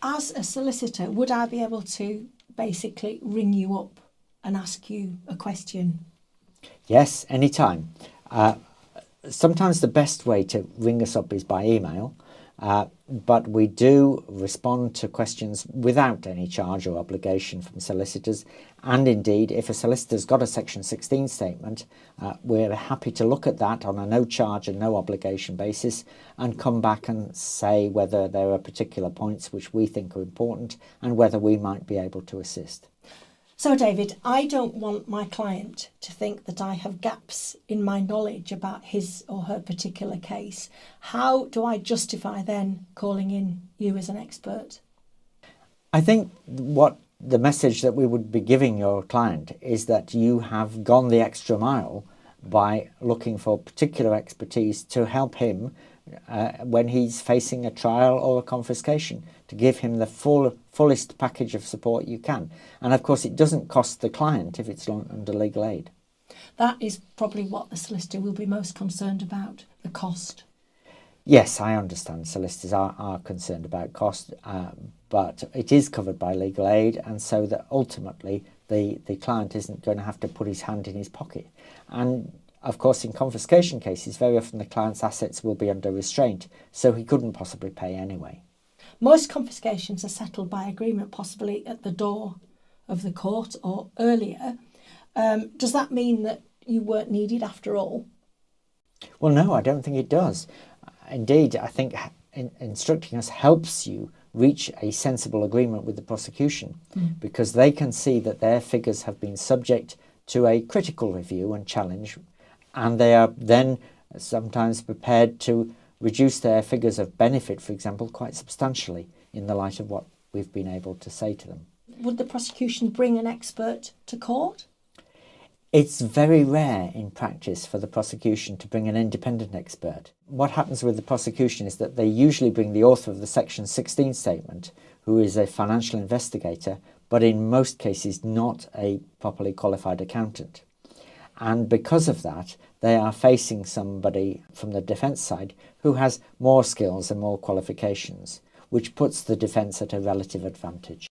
As a solicitor, would I be able to basically ring you up and ask you a question? Yes, anytime. Sometimes the best way to ring us up is by email, but we do respond to questions without any charge or obligation from solicitors. And indeed, if a solicitor's got a Section 16 statement, we're happy to look at that on a no charge and no obligation basis and come back and say whether there are particular points which we think are important and whether we might be able to assist. So, David, I don't want my client to think that I have gaps in my knowledge about his or her particular case. How do I justify then calling in you as an expert? I think what the message that we would be giving your client is that you have gone the extra mile by looking for particular expertise to help him when he's facing a trial or a confiscation, to give him the fullest package of support you can. And of course it doesn't cost the client if it's under legal aid. That is probably what the solicitor will be most concerned about, the cost. Yes, I understand solicitors are concerned about cost, but it is covered by legal aid, and so that ultimately the client isn't going to have to put his hand in his pocket. And of course, in confiscation cases, very often the client's assets will be under restraint, so he couldn't possibly pay anyway. Most confiscations are settled by agreement, possibly at the door of the court or earlier. Does that mean that you weren't needed after all? Well, no, I don't think it does. Indeed, I think instructing us helps you reach a sensible agreement with the prosecution because they can see that their figures have been subject to a critical review and challenge, and they are then sometimes prepared to reduce their figures of benefit, for example, quite substantially in the light of what we've been able to say to them. Would the prosecution bring an expert to court? It's very rare in practice for the prosecution to bring an independent expert. What happens with the prosecution is that they usually bring the author of the Section 16 statement, who is a financial investigator, but in most cases not a properly qualified accountant. And because of that, they are facing somebody from the defence side who has more skills and more qualifications, which puts the defence at a relative advantage.